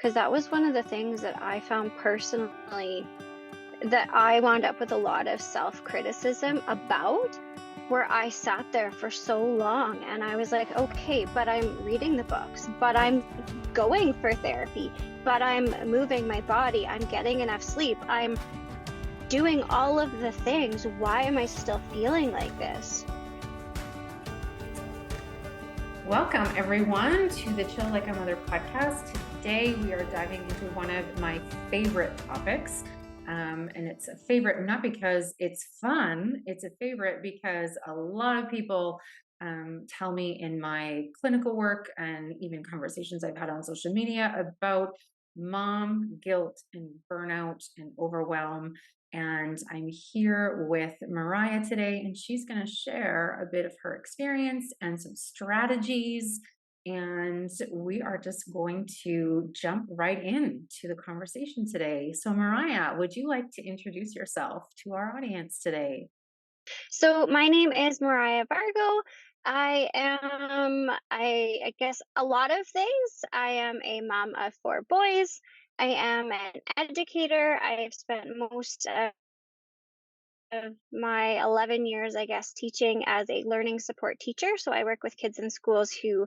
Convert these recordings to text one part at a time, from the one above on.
because that was one of the things that I found personally that I wound up with a lot of self-criticism about, where I sat there for so long and I was like, okay, but I'm reading the books, but I'm going for therapy, but I'm moving my body, I'm getting enough sleep, I'm doing all of the things. Why am I still feeling like this? Welcome, everyone, to the Chill Like a Mother podcast. Today, we are diving into one of my favorite topics. And it's a favorite not because it's fun, it's a favorite because a lot of people tell me in my clinical work and even conversations I've had on social media about mom guilt and burnout and overwhelm. And I'm here with Mariah today, and she's going to share a bit of her experience and some strategies. And we are just going to jump right into the conversation today. So, Mariah, would you like to introduce yourself to our audience today? So my name is Mariah Vargo. I guess, a lot of things. I am a mom of 4 boys. I am an educator. I've spent most of my 11 years, I guess, teaching as a learning support teacher. So I work with kids in schools who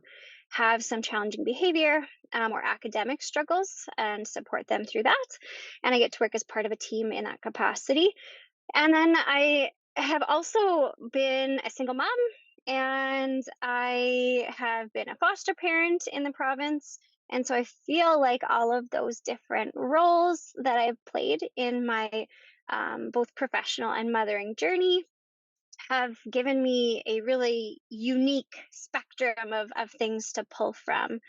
have some challenging behavior or academic struggles and support them through that. And I get to work as part of a team in that capacity. And then I have also been a single mom, and I have been a foster parent in the province. And so I feel like all of those different roles that I've played in my both professional and mothering journey have given me a really unique spectrum of things to pull from.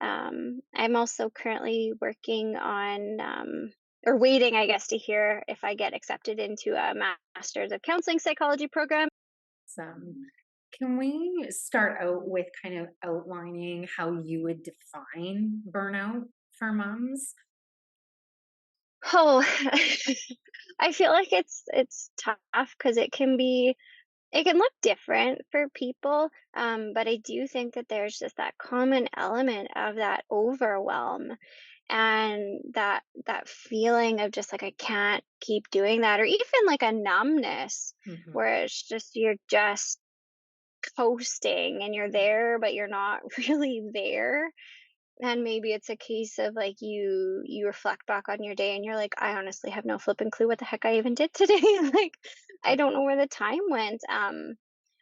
I'm also currently working on, or waiting, I guess, to hear if I get accepted into a Master's of Counseling Psychology program. Some. Can we start out with kind of outlining how you would define burnout for moms? Oh, I feel like it's tough because it can look different for people, but I do think that there's just that common element of that overwhelm and that feeling of just like I can't keep doing that, or even like a numbness Mhm. where it's just you're just coasting and you're there but you're not really there. And maybe it's a case of like you reflect back on your day and you're like, I honestly have no flipping clue what the heck I even did today. Like, I don't know where the time went.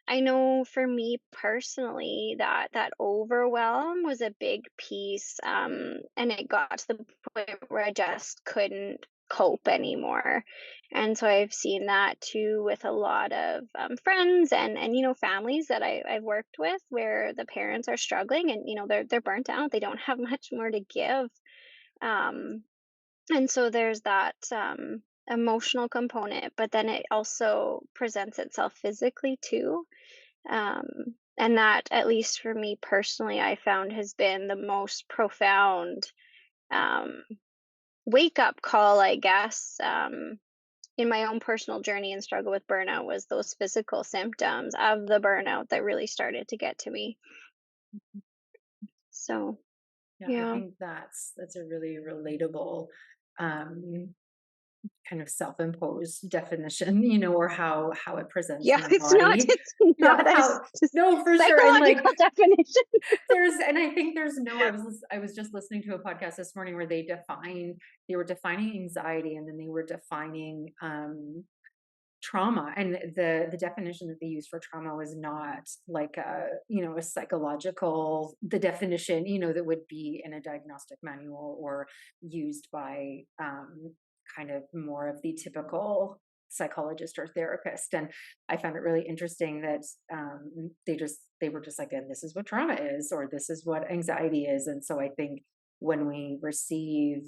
I know for me personally that that overwhelm was a big piece, and it got to the point where I just couldn't cope anymore. And so I've seen that too with a lot of friends and families that I've worked with where the parents are struggling and they're burnt out. They don't have much more to give. Um, and so there's that emotional component, but then it also presents itself physically too. And that, at least for me personally, I found has been the most profound um, wake up call, I guess, in my own personal journey and struggle with burnout was those physical symptoms of the burnout that really started to get to me. So, Yeah, I yeah. think that's a really relatable um, kind of self-imposed definition, or how it presents Yeah, in the it's not body. it's Yeah, not a how no, for sure. And like psychological definition. and I think there's no I was just listening to a podcast this morning where they were defining anxiety, and then they were defining trauma, and the definition that they used for trauma was not like a psychological the definition that would be in a diagnostic manual or used by kind of more of the typical psychologist or therapist. And I found it really interesting that they were just like, and this is what trauma is, or this is what anxiety is. And so I think when we receive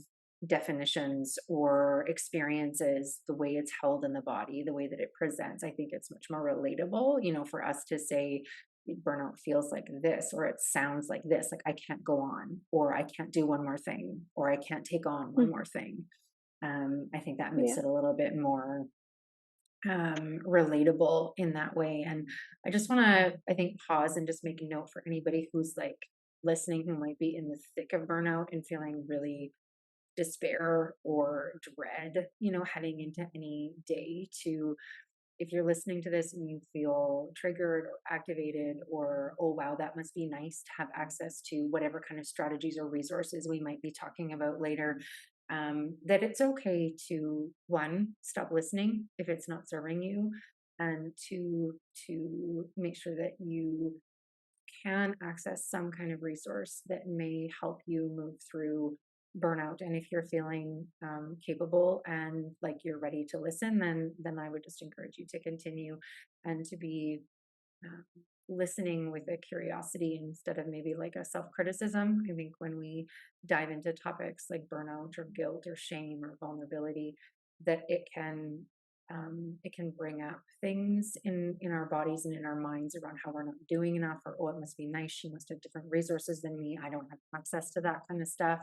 definitions or experiences, the way it's held in the body, the way that it presents, I think it's much more relatable, for us to say burnout feels like this, or it sounds like this, like I can't go on, or I can't do one more thing, or I can't take on one more Mhm. thing. I think that makes Yeah. it a little bit more relatable in that way. And I just want to, I think, pause and just make a note for anybody who's like listening, who might be in the thick of burnout and feeling really despair or dread, heading into any day. To If you're listening to this and you feel triggered or activated, or, oh, wow, that must be nice to have access to whatever kind of strategies or resources we might be talking about later, that it's okay to, one, stop listening if it's not serving you, and two, to make sure that you can access some kind of resource that may help you move through burnout. And if you're feeling capable and like you're ready to listen, then I would just encourage you to continue and to be um, listening with a curiosity instead of maybe like a self criticism. I think when we dive into topics like burnout or guilt or shame or vulnerability, that it can bring up things in our bodies and in our minds around how we're not doing enough, or, oh, it must be nice, she must have different resources than me, I don't have access to that kind of stuff.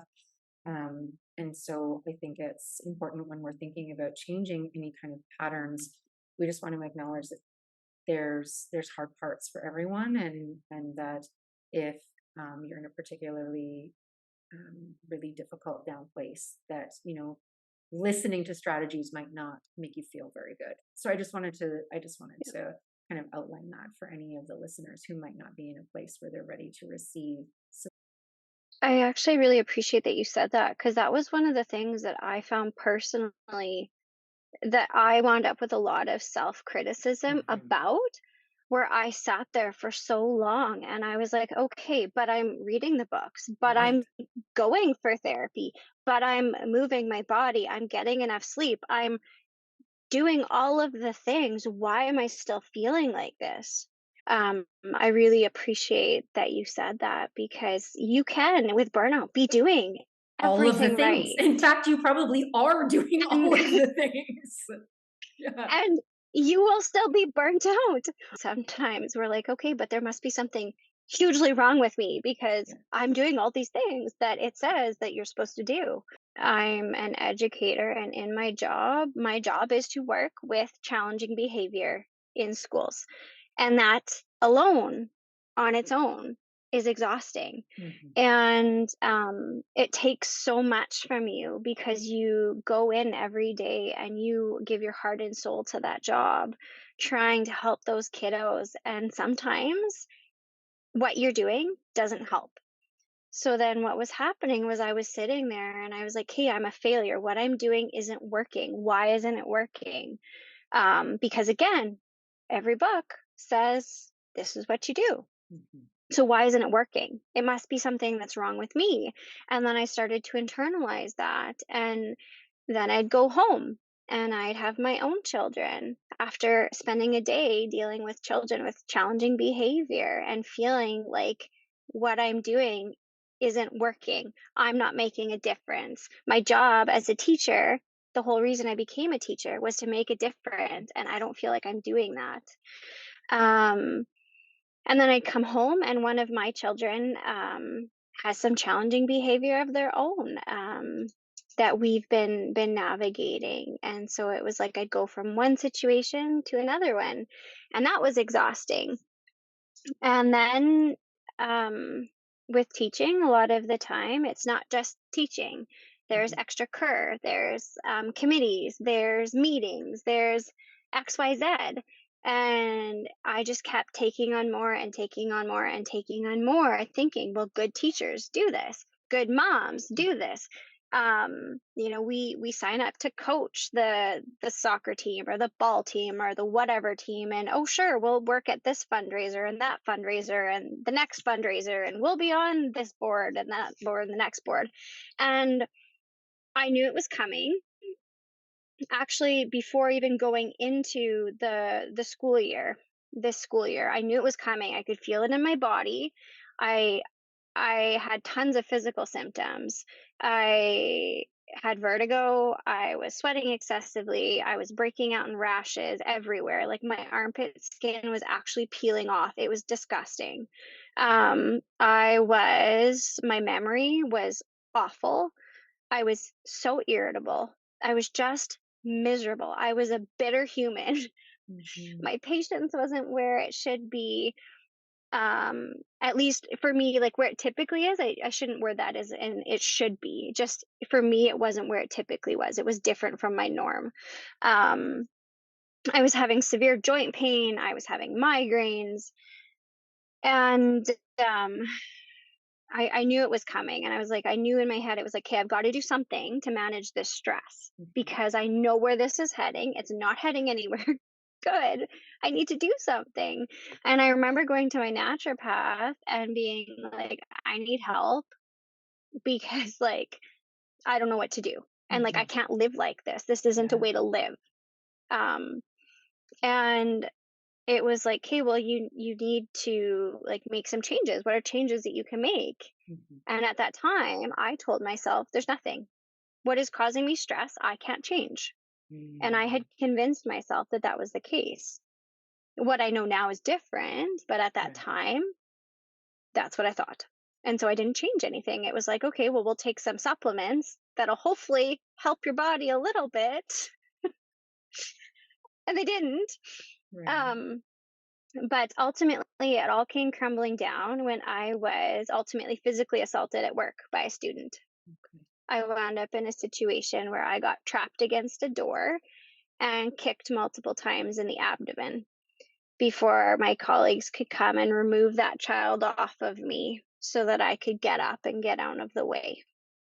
And so I think it's important when we're thinking about changing any kind of patterns, we just want to acknowledge that there's hard parts for everyone, and that if you're in a particularly really difficult down place, that listening to strategies might not make you feel very good. So I just wanted to kind of outline that for any of the listeners who might not be in a place where they're ready to receive. So, I actually really appreciate that you said that, because that was one of the things that I found personally that I wound up with a lot of self-criticism mhm, about, where I sat there for so long and I was like, "Okay, but I'm reading the books, but right. I'm going for therapy, but I'm moving my body, I'm getting enough sleep, I'm doing all of the things. Why am I still feeling like this?" I really appreciate that you said that, because you can, with burnout, be doing All of the everything things. right. In fact, you probably are doing And all of the things. Yeah. and you will still be burnt out. Sometimes we're like, "Okay, but there must be something hugely wrong with me, because Yeah. I'm doing all these things that it says that you're supposed to do." I'm an educator, and in my job is to work with challenging behavior in schools. And that alone, on its own, is exhausting. Mhm. And it takes so much from you, because you go in every day and you give your heart and soul to that job, trying to help those kiddos. And sometimes what you're doing doesn't help. So then what was happening was, I was sitting there and I was like, "Hey, I'm a failure. What I'm doing isn't working. Why isn't it working?" Because again, every book says this is what you do. Mhm. So why isn't it working? It must be something that's wrong with me. And then I started to internalize that. And then I'd go home and I'd have my own children after spending a day dealing with children with challenging behavior and feeling like what I'm doing isn't working. I'm not making a difference. My job as a teacher, the whole reason I became a teacher was to make a difference. And I don't feel like I'm doing that. Um, and then I'd come home, and one of my children has some challenging behavior of their own, that we've been navigating. And so it was like I'd go from one situation to another one, and that was exhausting. And then with teaching, a lot of the time, it's not just teaching. There's Mhm. extra cur, there's committees, there's meetings, there's XYZ. And I just kept taking on more and taking on more and taking on more, thinking, well, good teachers do this, good moms do this. We sign up to coach the soccer team or the ball team or the whatever team, and oh sure, we'll work at this fundraiser and that fundraiser and the next fundraiser, and we'll be on this board and that board and the next board. And I knew it was coming, actually, before even going into the school year. This school year, I knew it was coming. I could feel it in my body. I i had tons of physical symptoms. I had vertigo, I was sweating excessively, I was breaking out in rashes everywhere, like my armpit skin was actually peeling off. It was disgusting. My memory was awful. I was so irritable. I was just miserable. I was a bitter human. Mhm. My patience wasn't where it should be. At least for me, like where it typically is, I shouldn't word that as and it should be. Just for me, it wasn't where it typically was. It was different from my norm. Um, I was having severe joint pain. I was having migraines, and um, I knew it was coming. And I was like, I knew in my head, it was like, okay, I've got to do something to manage this stress Mhm. because I know where this is heading. It's not heading anywhere good. I need to do something. And I remember going to my naturopath and being like, I need help because, like, I don't know what to do. And like, I Mhm. can't live like this. This isn't a Yeah. way to live. Um, and it was like, "Okay, well, you need to, like, make some changes. What are changes that you can make?" Mhm. And at that time, I told myself, "There's nothing. What is causing me stress, I can't change." And I had Mm. convinced myself that that was the case. What I know now is different, but at that Right. time, that's what I thought. And so I didn't change anything. It was like, "Okay, well, we'll take some supplements that'll hopefully help your body a little bit." And they didn't. Right. Um, But ultimately, it all came crumbling down when I was ultimately physically assaulted at work by a student. Okay. I wound up in a situation where I got trapped against a door and kicked multiple times in the abdomen before my colleagues could come and remove that child off of me so that I could get up and get out of the way.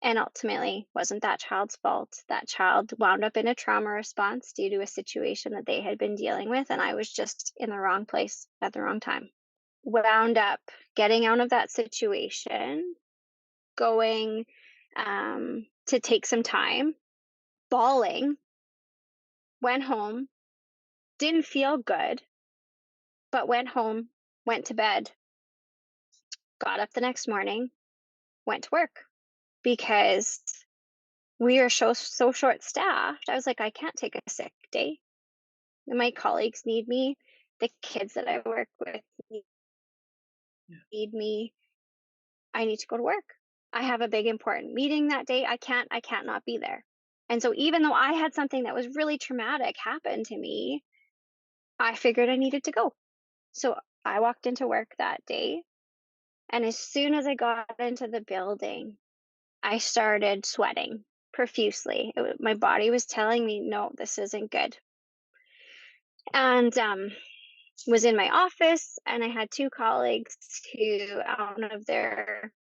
And ultimately, wasn't that child's fault. That child wound up in a trauma response due to a situation that they had been dealing with, and I was just in the wrong place at the wrong time. Wound up getting out of that situation, going, to take some time, bawling, went home, didn't feel good, but went home, went to bed, got up the next morning, went to work because we are so short-staffed. I was like, "I can't take a sick day. My colleagues need me. The kids that I work with Yeah. need me. I need to go to work. I have a big important meeting that day. I can't not be there." And so even though I had something that was really traumatic happen to me, I figured I needed to go. So I walked into work that day, and as soon as I got into the building, I started sweating profusely. My body was telling me, "No, this isn't good." And was in my office, and I had two colleagues who, out of their,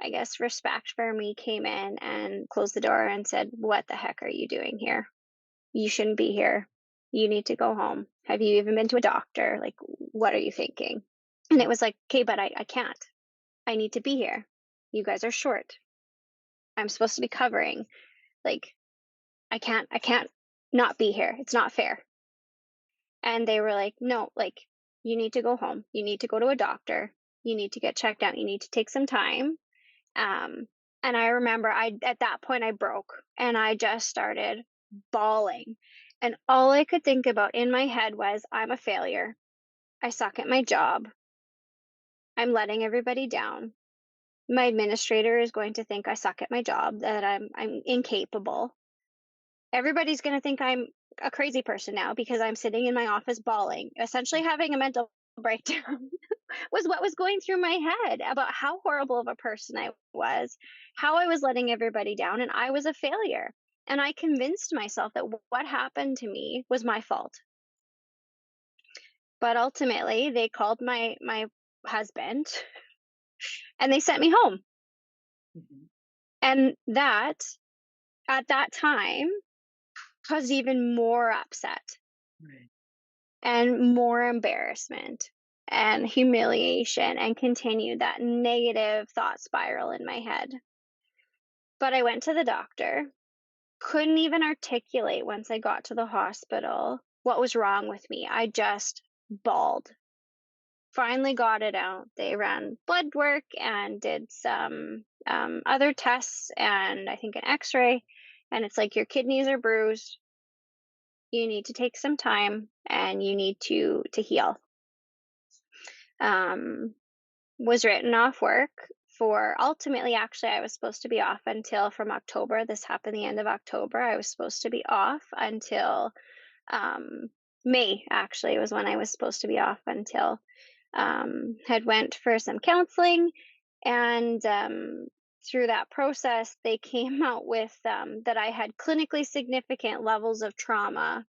I guess, respect for me, came in and closed the door and said, "What the heck are you doing here? You shouldn't be here. You need to go home. Have you even been to a doctor? Like, what are you thinking?" And it was like, "Okay, but I can't. I need to be here. You guys are short. I'm supposed to be covering. Like, I can't not be here. It's not fair." And they were like, "No, like, you need to go home. You need to go to a doctor. You need to get checked out. You need to take some time." Um, and I remember at that point I broke and I just started bawling. And all I could think about in my head was, I'm a failure. I suck at my job. I'm letting everybody down. My administrator is going to think I suck at my job, that I'm incapable. Everybody's going to think I'm a crazy person now because I'm sitting in my office bawling, essentially having a mental breakdown. Was what was going through my head about how horrible of a person I was, how I was letting everybody down, and I was a failure. And I convinced myself that what happened to me was my fault. But ultimately, they called my husband and they sent me home. Mhm. And that, at that time, caused even more upset Right. and more embarrassment and humiliation and continued that negative thought spiral in my head. But I went to the doctor. Couldn't even articulate once I got to the hospital what was wrong with me. I just bawled. Finally got it out. They ran blood work and did some other tests and I think an x-ray. And it's like, your kidneys are bruised. You need to take some time and you need to heal. Um, was written off work for, ultimately, actually, I was supposed to be off until from October. This happened the end of October. I was supposed to be off until um, May, actually, was when I was supposed to be off until. had went for some counseling, and through that process, they came out with that I had clinically significant levels of trauma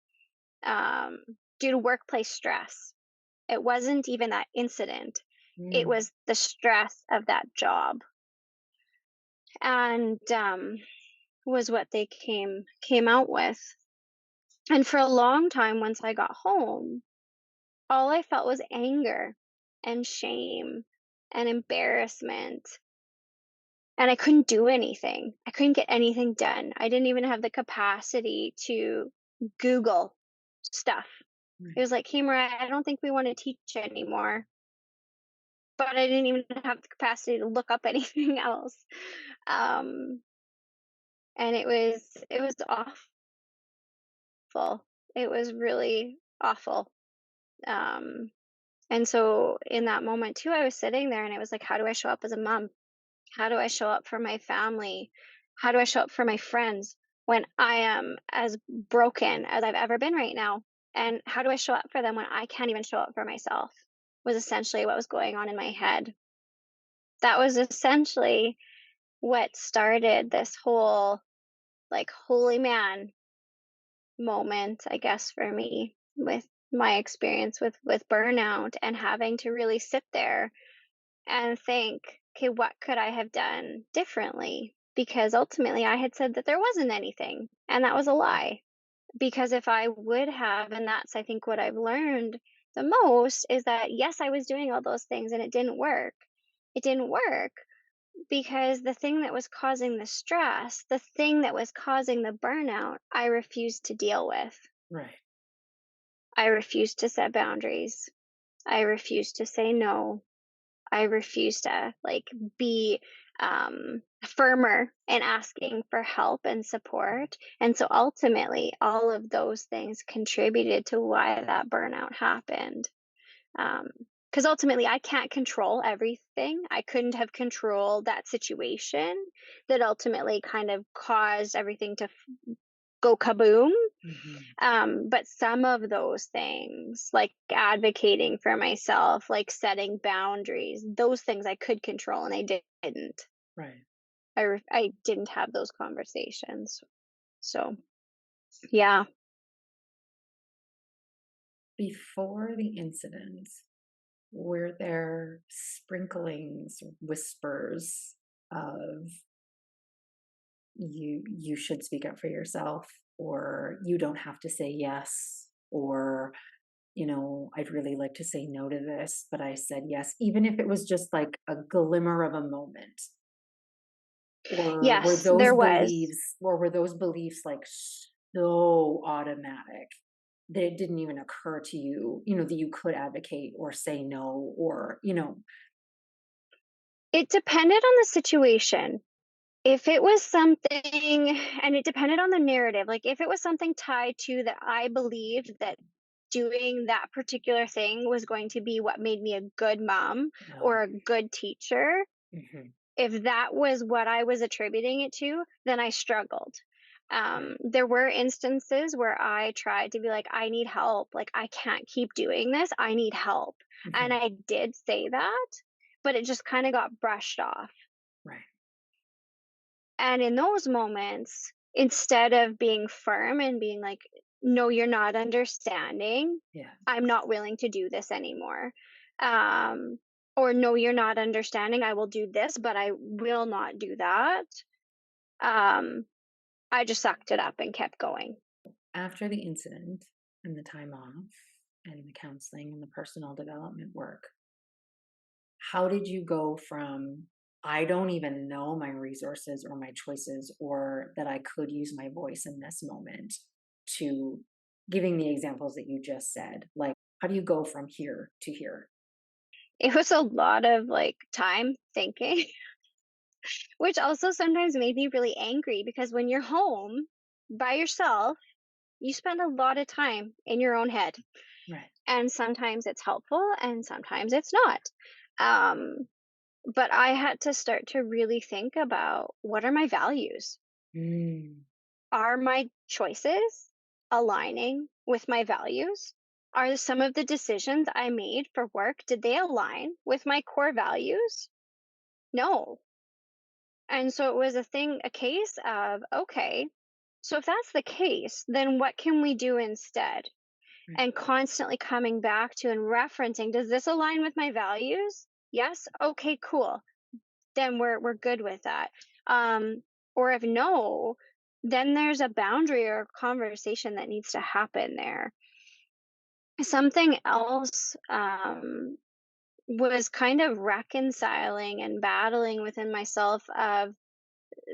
um, due to workplace stress. It wasn't even that incident; it Mm. was the stress of that job, and was what they came out with. And for a long time, once I got home, all I felt was anger and shame and embarrassment. And I couldn't do anything. I couldn't get anything done. I didn't even have the capacity to Google stuff. It Right. was like, "Hey, Mariah, I don't think we want to teach anymore." But I didn't even have the capacity to look up anything else. Um, and it was awful. It was really awful. Um, and so in that moment too, I was sitting there and it was like, how do I show up as a mom? How do I show up for my family? How do I show up for my friends when I am as broken as I've ever been right now? And how do I show up for them when I can't even show up for myself? Was essentially what was going on in my head. That was essentially what started this whole like holy man moment, I guess, for me with my experience with burnout and having to really sit there and think, okay, what could I have done differently? Because ultimately I had said that there wasn't anything, and that was a lie. Because if I would have, and that's I think what I've learned the most is that yes, I was doing all those things and it didn't work. It didn't work because the thing that was causing the stress, the thing that was causing the burnout, I refused to deal with. Right. I refused to set boundaries. I refused to say no. I refuse to like be firmer in asking for help and support. And so ultimately, all of those things contributed to why that burnout happened. Because ultimately, I can't control everything. I couldn't have controlled that situation that ultimately kind of caused everything to go kaboom. Mhm. But some of those things, like advocating for myself, like setting boundaries, those things I could control and I didn't. Right. I didn't have those conversations. So, yeah. Before the incident, were there sprinklings, whispers of you should speak up for yourself, or you don't have to say yes, or I'd really like to say no to this, but I said yes, even if it was just like a glimmer of a moment? Or were Yes, those there was. beliefs or were those beliefs like so automatic that it didn't even occur to you, that you could advocate or say no or. It depended on the situation. If it was something and it depended on the narrative, like, if it was something tied to that I believed that doing that particular thing was going to be what made me a good mom No. or a good teacher, Mhm. if that was what I was attributing it to, then I struggled. Right. There were instances where I tried to be like, I need help. Like, I can't keep doing this. I need help. And Mhm. I did say that, but it just kind of got brushed off. Right. And in those moments, instead of being firm and being like, no, you're not understanding, Yeah. I'm not willing to do this anymore. Um, or no, you're not understanding, I will do this, but I will not do that. Um, I just sucked it up and kept going. After the incident and the time off and the counseling and the personal development work, how did you go from, I don't even know my resources or my choices or that I could use my voice in this moment, to giving the examples that you just said? Like, how do you go from here to here? It was a lot of like time thinking, which also sometimes made me really angry because when you're home by yourself, you spend a lot of time in your own head. Right. And sometimes it's helpful and sometimes it's not. Um, but I had to start to really think about what are my values? Mm. Are my choices aligning with my values? Are some of the decisions I made for work, did they align with my core values? No. And so it was a case of, okay, so if that's the case, then what can we do instead? Right. And constantly coming back to and referencing, does this align with my values? Yes. Okay, cool. Then we're good with that. Um, or if no, then there's a boundary or conversation that needs to happen there. Something else was kind of reconciling and battling within myself of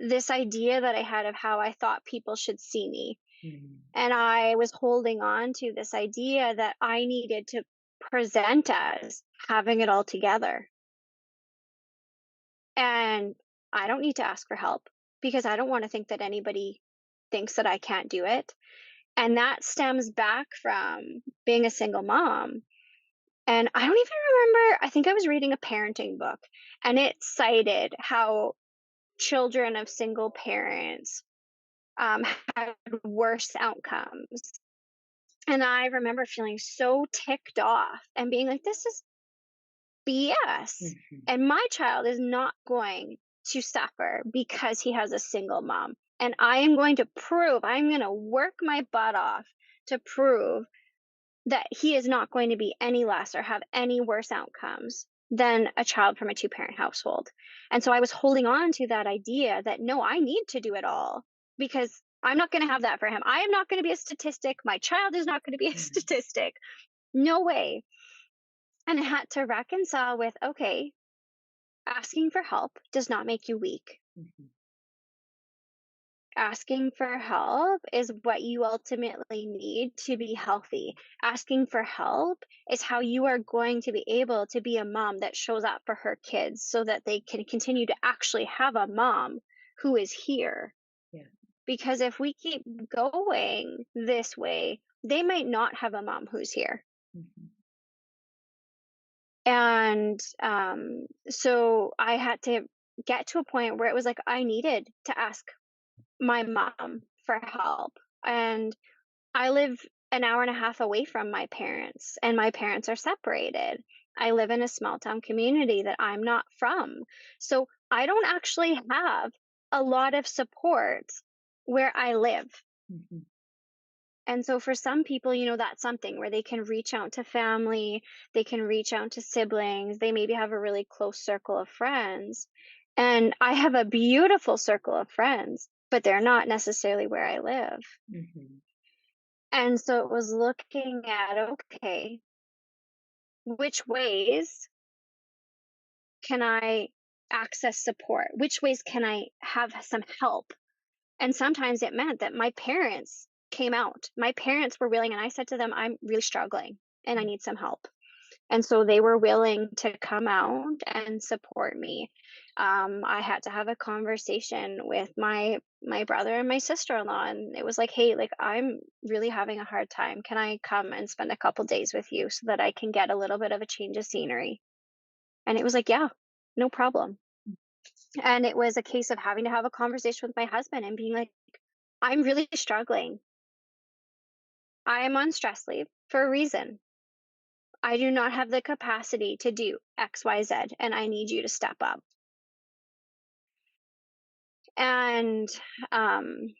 this idea that I had of how I thought people should see me. Mm. And I was holding on to this idea that I needed to present as having it all together. And I don't need to ask for help because I don't want to think that anybody thinks that I can't do it. And that stems back from being a single mom. And I don't even remember, I think I was reading a parenting book and it cited how children of single parents um, had worse outcomes. And I remember feeling so ticked off and being like, this is BS. Mhm. And my child is not going to suffer because he has a single mom. And I am going to prove, I'm going to work my butt off to prove that he is not going to be any less or have any worse outcomes than a child from a two-parent household. And so I was holding on to that idea that no, I need to do it all because I'm not going to have that for him. I am not going to be a statistic. My child is not going to be a Mhm. statistic. No way. And I had to reconcile with, okay, asking for help does not make you weak. Mhm. Asking for help is what you ultimately need to be healthy. Asking for help is how you are going to be able to be a mom that shows up for her kids so that they can continue to actually have a mom who is here. Yeah. Because if we keep going this way, they might not have a mom who's here. Mhm. And so I had to get to a point where it was like I needed to ask my mom for help. And I live an hour and a half away from my parents, and my parents are separated. I live in a small town community that I'm not from. So I don't actually have a lot of support where I live. Mhm. And so for some people, that's something where they can reach out to family, they can reach out to siblings, they maybe have a really close circle of friends. And I have a beautiful circle of friends, but they're not necessarily where I live. Mhm. And so it was looking at, okay, which ways can I access support? Which ways can I have some help? And sometimes it meant that my parents came out. My parents were willing, and I said to them, I'm really struggling and I need some help. And so they were willing to come out and support me. I had to have a conversation with my brother and my sister-in-law, and it was like, "Hey, like I'm really having a hard time. Can I come and spend a couple days with you so that I can get a little bit of a change of scenery?" And it was like, "Yeah, no problem." And it was a case of having to have a conversation with my husband and being like, "I'm really struggling. I am on stress leave for a reason. I do not have the capacity to do XYZ, and I need you to step up." And um,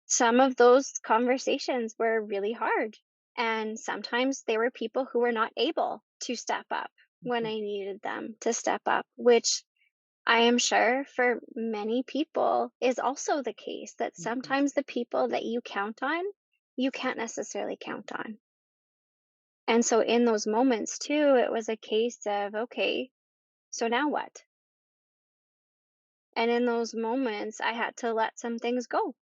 some of those conversations were really hard. And sometimes there were people who were not able to step up when Mhm. I needed them to step up, which I am sure for many people is also the case that Mhm. sometimes the people that you count on, you can't necessarily count on. And so in those moments too, it was a case of, okay, so now what? And in those moments, I had to let some things go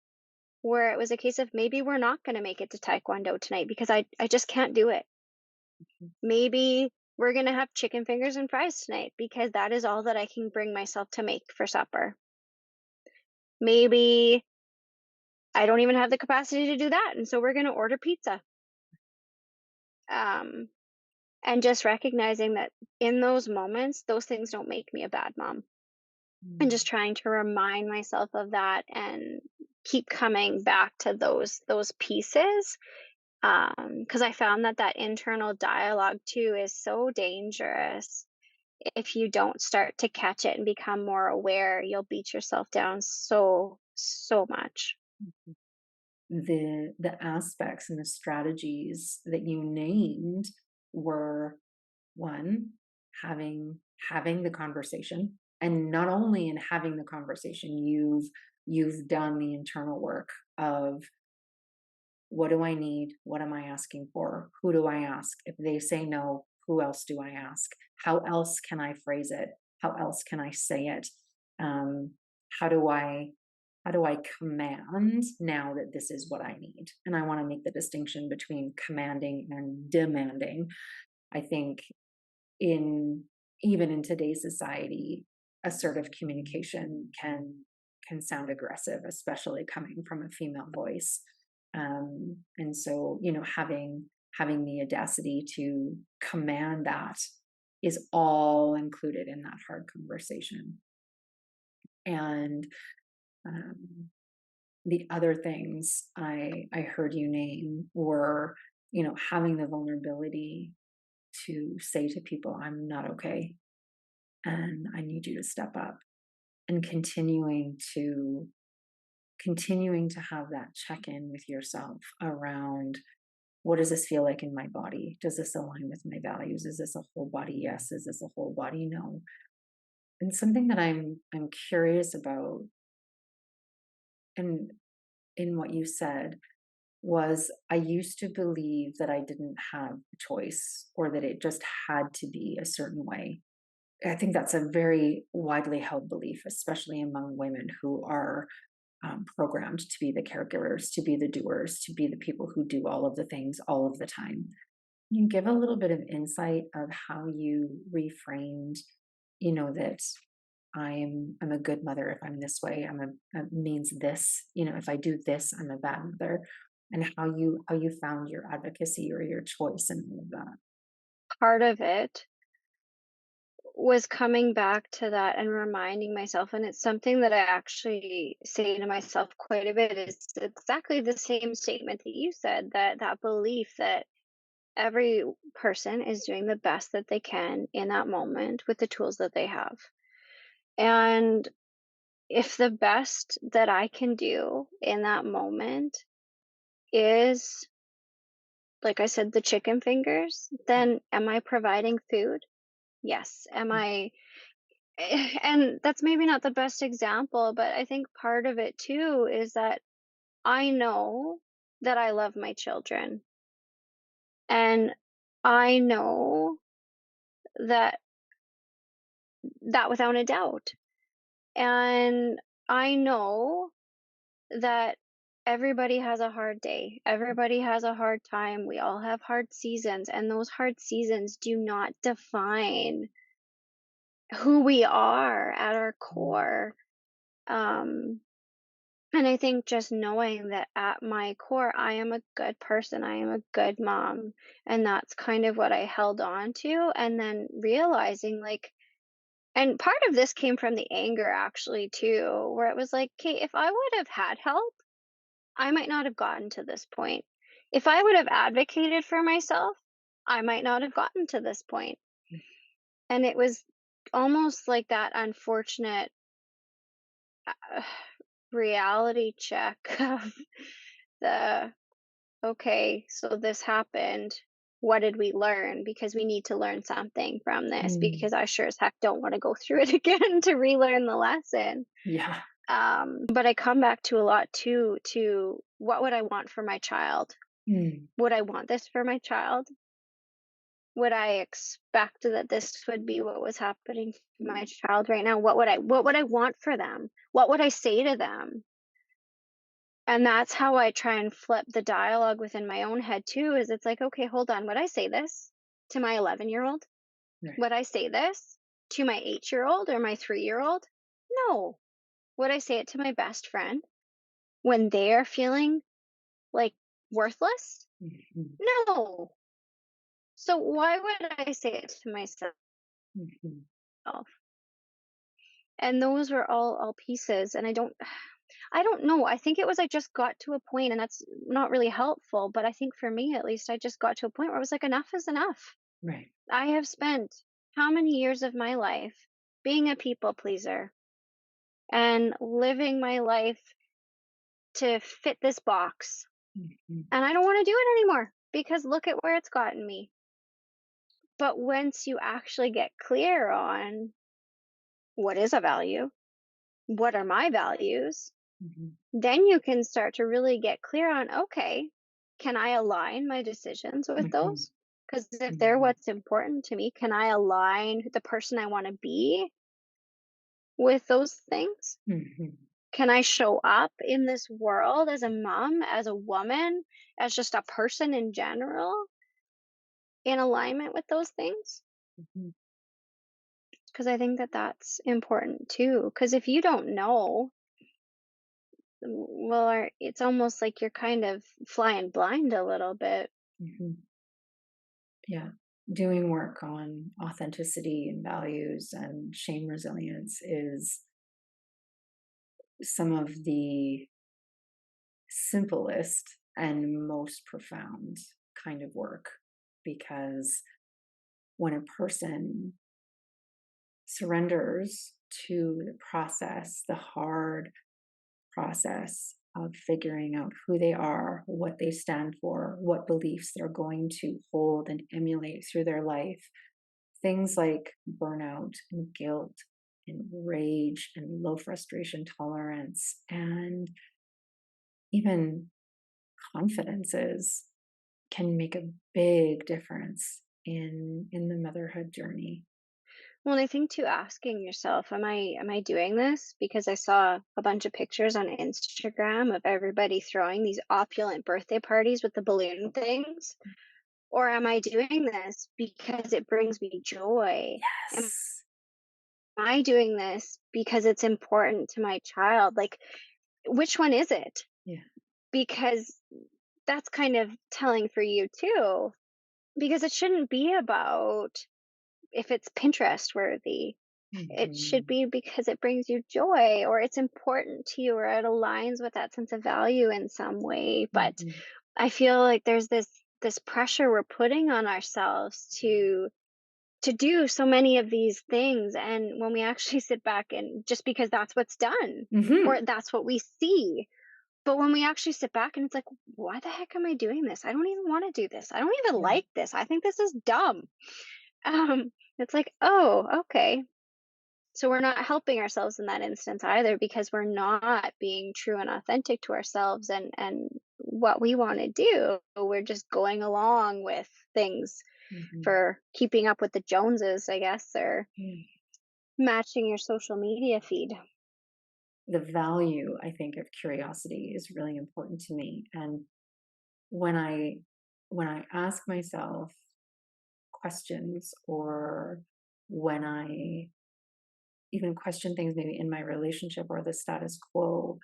where it was a case of maybe we're not going to make it to taekwondo tonight because I just can't do it. Mhm. Maybe we're going to have chicken fingers and fries tonight because that is all that I can bring myself to make for supper. Maybe I don't even have the capacity to do that, and so we're going to order pizza. Um, and just recognizing that in those moments, those things don't make me a bad mom. And Mm. just trying to remind myself of that and keep coming back to those pieces Because I found that that internal dialogue too is so dangerous. If you don't start to catch it and become more aware, you'll beat yourself down so, so much. The aspects and the strategies that you named were, one, having the conversation, and not only in having the conversation, you've done the internal work of, what do I need? What am I asking for? Who do I ask? If they say no, who else do I ask? How else can I phrase it? How else can I say it? Um, how do I command now that this is what I need? And I want to make the distinction between commanding and demanding. I think in even in today's society, assertive communication can sound aggressive, especially coming from a female voice. And so, having the audacity to command that is all included in that hard conversation. And um, the other things I heard you name were, having the vulnerability to say to people, I'm not okay, and I need you to step up, and continuing to have that check in with yourself around, what does this feel like in my body? Does this align with my values? Is this a whole body yes? Is this a whole body no? And something that I'm curious about, and in what you said, was, I used to believe that I didn't have a choice, or that it just had to be a certain way. I think that's a very widely held belief, especially among women who are programmed to be the caregivers, to be the doers, to be the people who do all of the things all of the time. Can you give a little bit of insight of how you reframed, that I'm a good mother if I'm this way. Means this. If I do this, I'm a bad mother. And how you found your advocacy or your choice in all of that. Part of it was coming back to that and reminding myself, and it's something that I actually say to myself quite a bit, is exactly the same statement that you said, that that belief that every person is doing the best that they can in that moment with the tools that they have. And if the best that I can do in that moment is, like I said, the chicken fingers, then am I providing food? Yes. Am I and that's maybe not the best example, but I think part of it too is that I know that I love my children. And I know that without a doubt. And I know that everybody has a hard day. Everybody has a hard time. We all have hard seasons, and those hard seasons do not define who we are at our Mm, core. Um, And I think just knowing that at my core, I am a good person, I am a good mom. And that's kind of what I held on to. And then realizing, like, and part of this came from the anger actually, too, where it was like, okay, if I would have had help, I might not have gotten to this point. If I would have advocated for myself, I might not have gotten to this point. And it was almost like that unfortunate uh, reality check of the, okay, so this happened. What did we learn? Because we need to learn something from this, mm, because I sure as heck don't want to go through it again to relearn the lesson. yeah. But I come back to a lot too, to what would I want for my child? Mm, Would I want this for my child? Would I expect that this would be what was happening to my child right now? What would I want for them? What would I say to them? And that's how I try and flip the dialogue within my own head too, is it's like, okay, hold on, would I say this to my 11-year-old? right. Would I say this to my 8-year-old or my 3-year-old? No. Would I say it to my best friend when they're feeling like worthless? Mhm, No. So why would I say it to myself? mhm, And those were all pieces, and I don't I don't know. I think it was I just got to a point, and that's not really helpful, but I think for me at least, I just got to a point where I was like, enough is enough. Right. I have spent how many years of my life being a people pleaser and living my life to fit this box. Mhm. And I don't want to do it anymore because look at where it's gotten me. But once you actually get clear on what is a value, what are my values, Mhm. then you can start to really get clear on, okay, can I align my decisions with Mhm. those? Because if they're Mhm. what's important to me, can I align the person I want to be with those things? Mhm. Can I show up in this world as a mom, as a woman, as just a person in general in alignment with those things? Mhm. Because I think that that's important too. Because if you don't know, well, it's almost like you're kind of flying blind a little bit. Mhm. Yeah. Doing work on authenticity and values and shame resilience is some of the simplest and most profound kind of work, because when a person surrenders to the process, the hard process of figuring out who they are, what they stand for, what beliefs they're going to hold and emulate through their life, things like burnout and guilt and rage and low frustration tolerance and even confidences can make a big difference in the motherhood journey. Well, and I think too, asking yourself, am I doing this because I saw a bunch of pictures on Instagram of everybody throwing these opulent birthday parties with the balloon things? Or am I doing this because it brings me joy? Am Yes. I doing this because it's important to my child? Like, which one is it? Yeah. Because that's kind of telling for you too. Because it shouldn't be about if it's Pinterest worthy. It should Mhm. be because it brings you joy or it's important to you or it aligns with that sense of value in some way. But Mhm. I feel like there's this pressure we're putting on ourselves to do so many of these things, and when we actually sit back and just because that's what's done Mhm. or that's what we see, but when we actually sit back and it's like, why the heck am I doing this? I don't even want to do this. I don't even Yeah. like this. I think this is dumb. It's like, oh, okay. So we're not helping ourselves in that instance either because we're not being true and authentic to ourselves and what we want to do. We're just going along with things Mhm. for keeping up with the Joneses, I guess, or Mm. matching your social media feed. The value, I think, of curiosity is really important to me. And when I when I ask myself questions, or when I even question things maybe in my relationship or the status quo,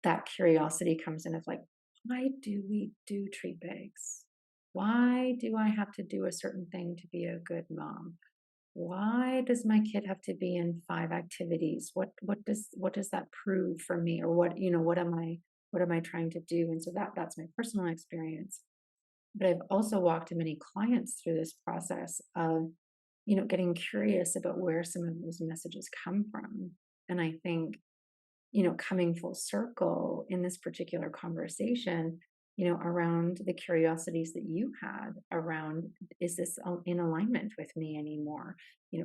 that curiosity comes in of like, why do we do treat bags? Why do I have to do a certain thing to be a good mom? Why does my kid have to be in 5 activities? What does that prove for me? Or what am I trying to do? And so that's my personal experience. But I've also walked many clients through this process of, getting curious about where some of those messages come from. And I think, coming full circle in this particular conversation, around the curiosities that you had around, is this in alignment with me anymore?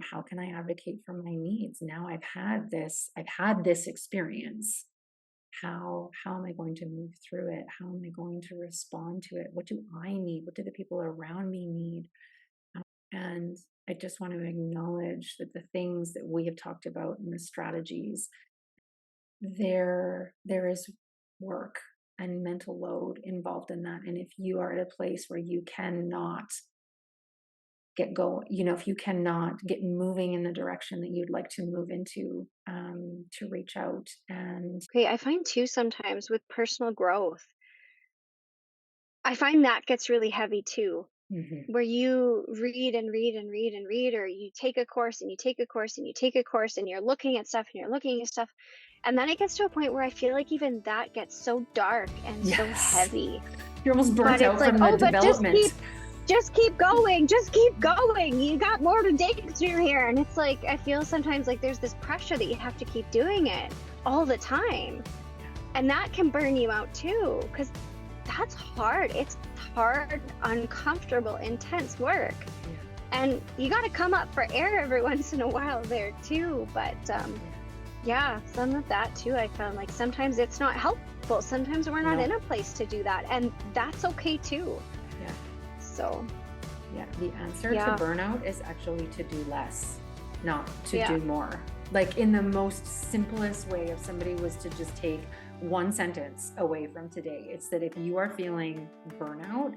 How can I advocate for my needs? Now I've had this experience. How am I going to move through it? How am I going to respond to it? What do I need? What do the people around me need? And I just want to acknowledge that the things that we have talked about and the strategies, there is work and mental load involved in that. And if you are at a place where you cannot get going, if you cannot get moving in the direction that you'd like to move into, to reach out. And Okay, I find too sometimes with personal growth, I find that gets really heavy too, Mhm. where you read and read and read and read, or you take a course and you take a course and you take a course and you're looking at stuff and you're looking at stuff. And then it gets to a point where I feel like even that gets so dark and so Yes. heavy. You're almost But burnt it's out like, from the oh, but development. just keep going, just keep going. You got more to dig through here. And it's like, I feel sometimes like there's this pressure that you have to keep doing it all the time. And that can burn you out too, because that's hard. It's hard, uncomfortable, intense work. And you got to come up for air every once in a while there too. But yeah, some of that too, I found like sometimes it's not helpful. Sometimes we're not in a place to do that. And that's okay too. Yeah. So yeah, the answer to burnout is actually to do less, not to do more. Like in the most simplest way, if somebody was to just take one sentence away from today, it's that if you are feeling burnout,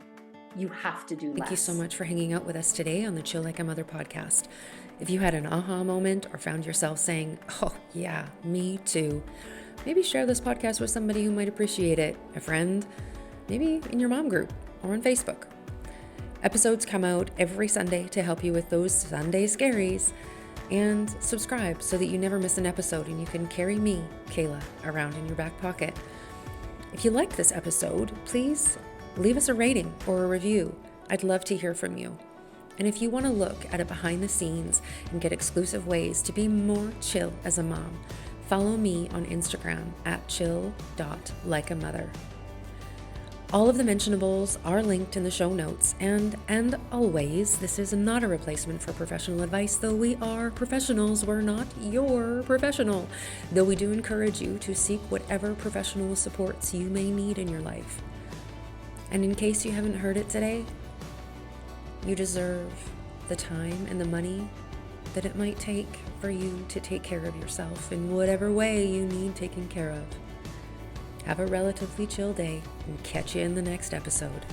you have to do less. Thank you so much for hanging out with us today on the Chill Like a Mother podcast. If you had an aha moment or found yourself saying, oh yeah, me too, maybe share this podcast with somebody who might appreciate it, a friend, maybe in your mom group or on Facebook. Episodes come out every Sunday to help you with those Sunday scaries. And subscribe so that you never miss an episode and you can carry me, Kayla, around in your back pocket. If you liked this episode, please leave us a rating or a review. I'd love to hear from you. And if you want to look at it behind the scenes and get exclusive ways to be more chill as a mom, follow me on Instagram at chill.likeamother. All of the mentionables are linked in the show notes, and always, this is not a replacement for professional advice, though we are professionals, we're not your professional, though we do encourage you to seek whatever professional supports you may need in your life. And in case you haven't heard it today, you deserve the time and the money that it might take for you to take care of yourself in whatever way you need taken care of. Have a relatively chill day and catch you in the next episode.